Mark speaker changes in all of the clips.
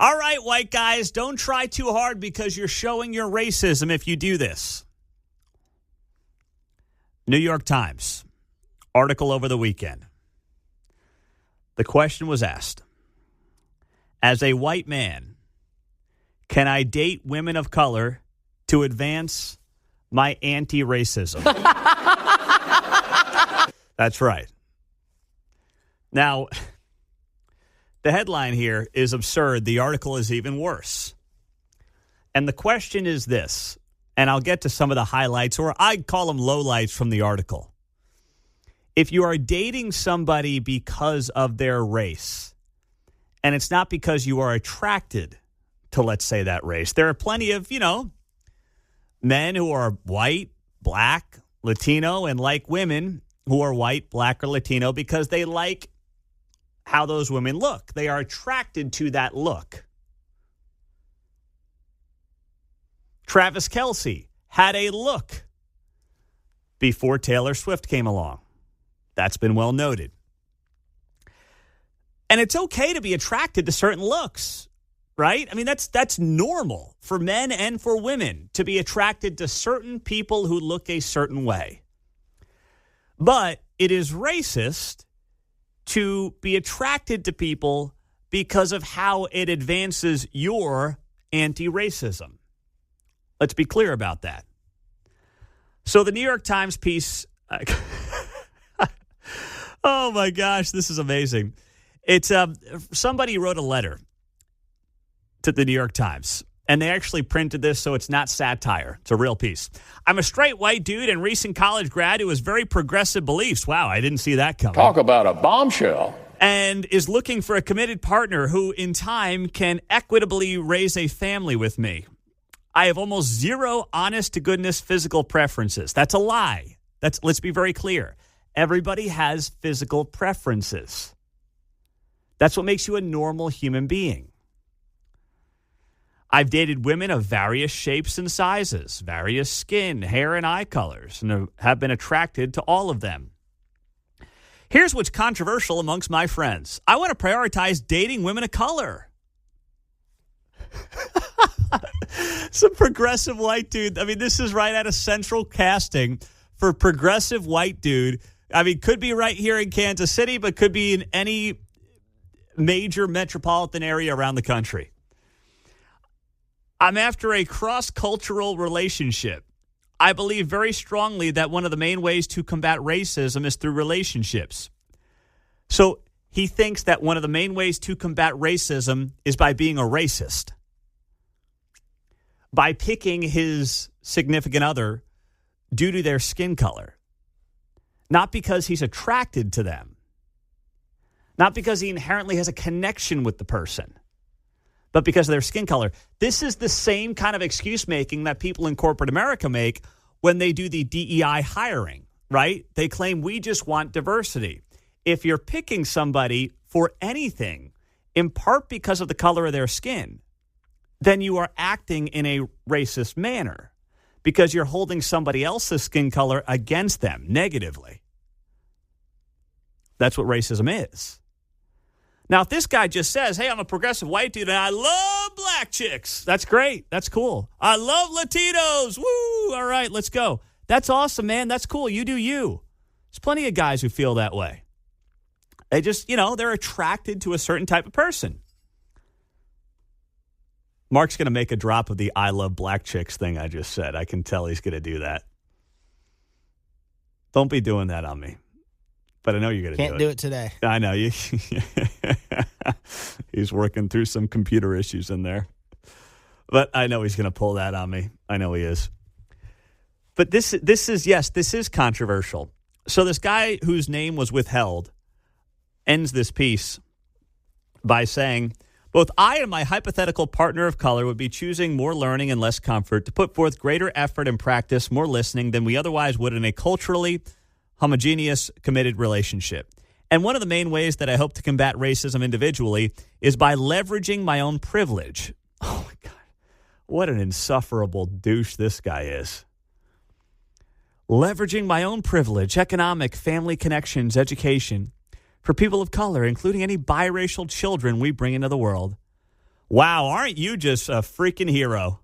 Speaker 1: All right, white guys, don't try too hard because you're showing your racism if you do this. New York Times, article over the weekend. The question was asked, as a white man, can I date women of color to advance my anti-racism? That's right. Now, the headline here is absurd. The article is even worse. And the question is this, and I'll get to some of the highlights, or I'd call them lowlights from the article. If you are dating somebody because of their race, and it's not because you are attracted to, let's say, that race, there are plenty of, men who are white, black, Latino, and like women who are white, black, or Latino because they like how those women look. They are attracted to that look. Travis Kelce had a look before Taylor Swift came along. That's been well noted. And it's okay to be attracted to certain looks, right? I mean, that's normal for men and for women to be attracted to certain people who look a certain way. But it is racist to be attracted to people because of how it advances your anti-racism. Let's be clear about that. So the New York Times piece, oh my gosh, this is amazing. It's somebody wrote a letter to the New York Times, and they actually printed this, so it's not satire. It's a real piece. I'm a straight white dude and recent college grad who has very progressive beliefs. Wow, I didn't see that coming.
Speaker 2: Talk about a bombshell.
Speaker 1: And is looking for a committed partner who, in time, can equitably raise a family with me. I have almost zero honest-to-goodness physical preferences. That's a lie. Let's be very clear. Everybody has physical preferences. That's what makes you a normal human being. I've dated women of various shapes and sizes, various skin, hair, and eye colors, and have been attracted to all of them. Here's what's controversial amongst my friends. I want to prioritize dating women of color. Some progressive white dude. I mean, this is right out of Central Casting for progressive white dude. I mean, could be right here in Kansas City, but could be in any major metropolitan area around the country. I'm after a cross-cultural relationship. I believe very strongly that one of the main ways to combat racism is through relationships. So he thinks that one of the main ways to combat racism is by being a racist. By picking his significant other due to their skin color. Not because he's attracted to them. Not because he inherently has a connection with the person. But because of their skin color. This is the same kind of excuse making that people in corporate America make when they do the DEI hiring, right? They claim we just want diversity. If you're picking somebody for anything, in part because of the color of their skin, then you are acting in a racist manner because you're holding somebody else's skin color against them negatively. That's what racism is. Now, if this guy just says, hey, I'm a progressive white dude and I love black chicks, that's great. That's cool. I love Latinos. Woo! All right, let's go. That's awesome, man. That's cool. You do you. There's plenty of guys who feel that way. They just, they're attracted to a certain type of person. Mark's going to make a drop of the I love black chicks thing I just said. I can tell he's going to do that. Don't be doing that on me. But I know you're going to do it.
Speaker 3: Can't do it today.
Speaker 1: I know. He's working through some computer issues in there. But I know he's going to pull that on me. I know he is. But this is controversial. So this guy whose name was withheld ends this piece by saying, both I and my hypothetical partner of color would be choosing more learning and less comfort to put forth greater effort and practice more listening than we otherwise would in a culturally homogeneous, committed relationship. And one of the main ways that I hope to combat racism individually is by leveraging my own privilege. Oh, my God. What an insufferable douche this guy is. Leveraging my own privilege, economic, family connections, education, for people of color, including any biracial children we bring into the world, Wow, aren't you just a freaking hero?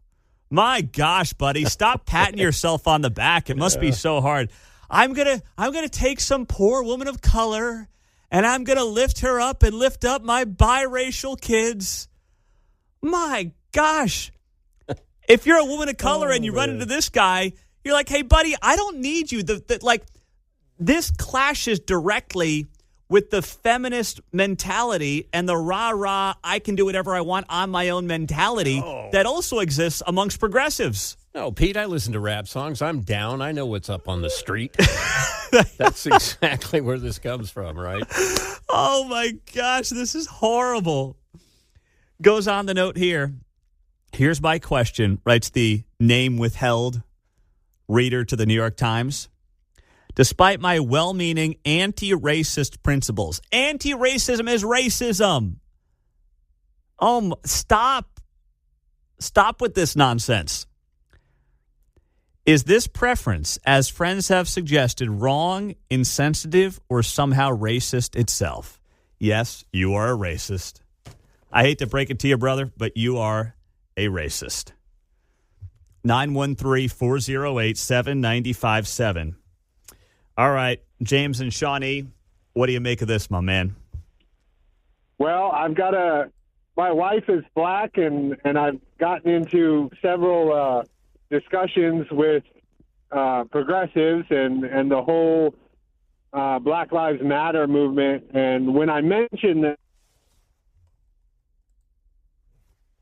Speaker 1: My gosh, buddy, stop patting yourself on the back. It must be so hard. I'm gonna take some poor woman of color and I'm gonna lift her up and lift up my biracial kids. My gosh. If you're a woman of color and you run into this guy, you're like, hey, buddy, I don't need you. This clashes directly with the feminist mentality and the rah-rah, I can do whatever I want on my own mentality that also exists amongst progressives.
Speaker 2: No, Pete, I listen to rap songs. I'm down. I know what's up on the street. That's exactly where this comes from, right?
Speaker 1: Oh, my gosh, this is horrible. Goes on the note here. Here's my question, writes the name withheld reader to the New York Times. Despite my well-meaning anti-racist principles, anti-racism is racism. Stop. Stop with this nonsense. Is this preference, as friends have suggested, wrong, insensitive, or somehow racist itself? Yes, you are a racist. I hate to break it to you, brother, but you are a racist. 913-408-7957. All right, James and Shawnee, what do you make of this, my man?
Speaker 3: Well, my wife is black, and I've gotten into several discussions with progressives and the whole Black Lives Matter movement. And when I mention that,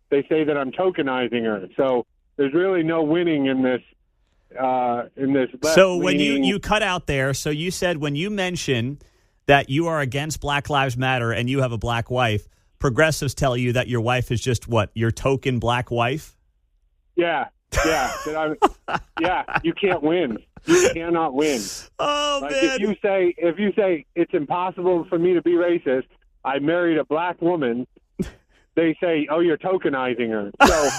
Speaker 3: they say that I'm tokenizing her. So there's really no winning in this.
Speaker 1: So when you cut out there, so you said when you mention that you are against Black Lives Matter and you have a black wife, progressives tell you that your wife is just what, your token black wife?
Speaker 3: Yeah. You can't win. You cannot win.
Speaker 1: Oh,
Speaker 3: like
Speaker 1: man.
Speaker 3: If you say it's impossible for me to be racist, I married a black woman, they say, oh, you're tokenizing her. So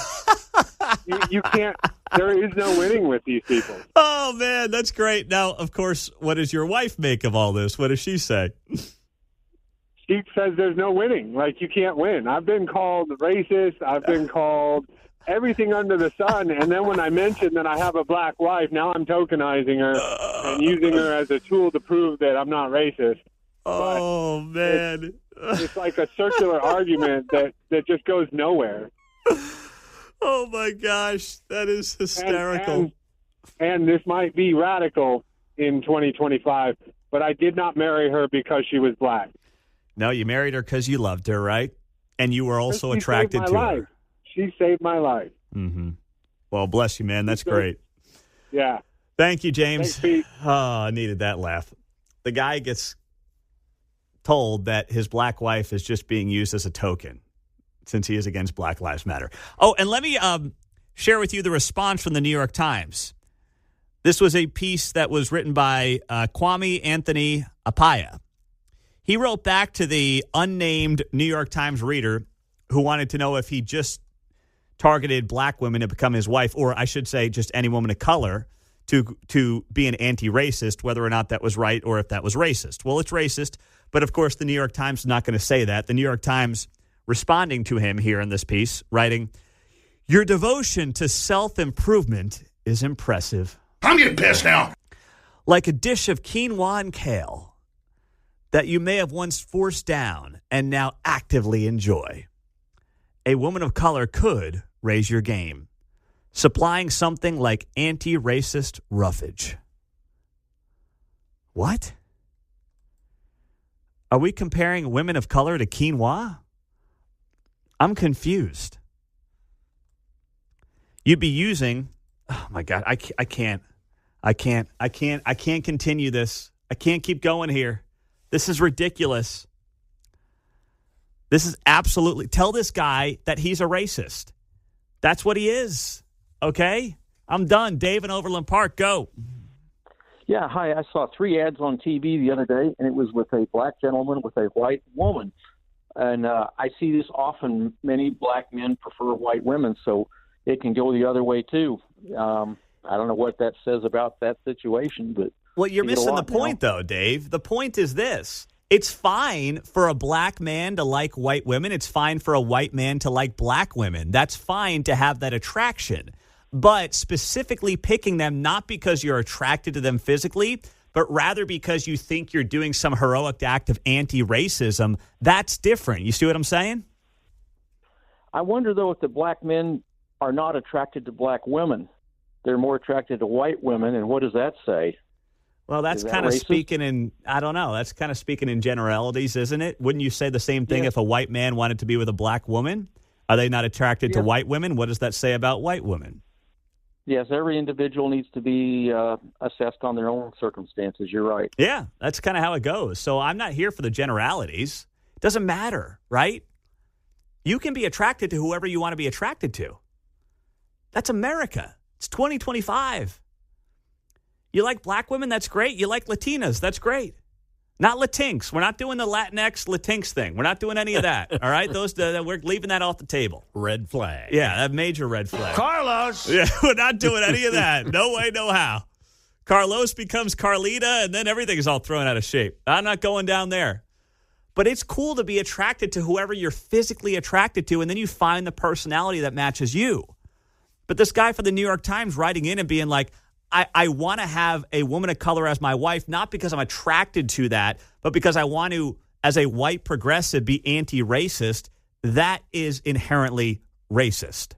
Speaker 3: you can't. There is no winning with these people.
Speaker 1: Oh, man, that's great. Now, of course, what does your wife make of all this? What does she say?
Speaker 3: She says there's no winning. Like, you can't win. I've been called racist. I've been called everything under the sun. And then when I mention that I have a black wife, now I'm tokenizing her and using her as a tool to prove that I'm not racist.
Speaker 1: Oh, man.
Speaker 3: It's like a circular argument that just goes nowhere.
Speaker 1: Oh, my gosh. That is hysterical.
Speaker 3: And this might be radical in 2025, but I did not marry her because she was black.
Speaker 1: No, you married her because you loved her, right? And you were also attracted to her.
Speaker 3: She saved my life.
Speaker 1: Mm-hmm. Well, bless you, man. That's great.
Speaker 3: Yeah.
Speaker 1: Thank you, James.
Speaker 3: Thanks, Pete.
Speaker 1: Oh, I needed that laugh. The guy gets told that his black wife is just being used as a token since he is against Black Lives Matter. Oh, and let me share with you the response from the New York Times. This was a piece that was written by Kwame Anthony Appiah. He wrote back to the unnamed New York Times reader who wanted to know if he just targeted black women to become his wife, or I should say just any woman of color to be an anti-racist, whether or not that was right or if that was racist. Well, it's racist, but of course the New York Times is not going to say that. The New York Times responding to him here in this piece, writing, "Your devotion to self-improvement is impressive.
Speaker 4: I'm getting pissed now.
Speaker 1: Like a dish of quinoa and kale that you may have once forced down and now actively enjoy. A woman of color could raise your game, supplying something like anti-racist roughage." What? Are we comparing women of color to quinoa? I'm confused. You'd be using, oh my God, I can't continue this. I can't keep going here. This is ridiculous. This is absolutely, tell this guy that he's a racist. That's what he is. Okay? I'm done. Dave in Overland Park, go.
Speaker 5: Yeah, hi. I saw 3 ads on TV the other day, and it was with a black gentleman with a white woman. And I see this often. Many black men prefer white women, so it can go the other way, too. I don't know what that says about that situation, but...
Speaker 1: Well, you're missing the point, though, Dave. The point is this. It's fine for a black man to like white women. It's fine for a white man to like black women. That's fine to have that attraction. But specifically picking them not because you're attracted to them physically, but rather because you think you're doing some heroic act of anti-racism, that's different. You see what I'm saying?
Speaker 5: I wonder, though, if the black men are not attracted to black women. They're more attracted to white women, and what does that say?
Speaker 1: Well, that's kind of speaking in, I don't know, that's kind of speaking in generalities, isn't it? Wouldn't you say the same thing if a white man wanted to be with a black woman? Are they not attracted to white women? What does that say about white women?
Speaker 5: Yes, every individual needs to be assessed on their own circumstances. You're right.
Speaker 1: Yeah, that's kind of how it goes. So I'm not here for the generalities. It doesn't matter, right? You can be attracted to whoever you want to be attracted to. That's America. It's 2025. You like black women? That's great. You like Latinas? That's great. Not Latinx. We're not doing the Latinx Latinx thing. We're not doing any of that. All right? We're leaving that off the table.
Speaker 2: Red flag.
Speaker 1: Yeah, that major red flag.
Speaker 2: Carlos.
Speaker 1: Yeah, we're not doing any of that. No way, no how. Carlos becomes Carlita, and then everything is all thrown out of shape. I'm not going down there. But it's cool to be attracted to whoever you're physically attracted to, and then you find the personality that matches you. But this guy for the New York Times writing in and being like, I want to have a woman of color as my wife, not because I'm attracted to that, but because I want to, as a white progressive, be anti-racist. That is inherently racist.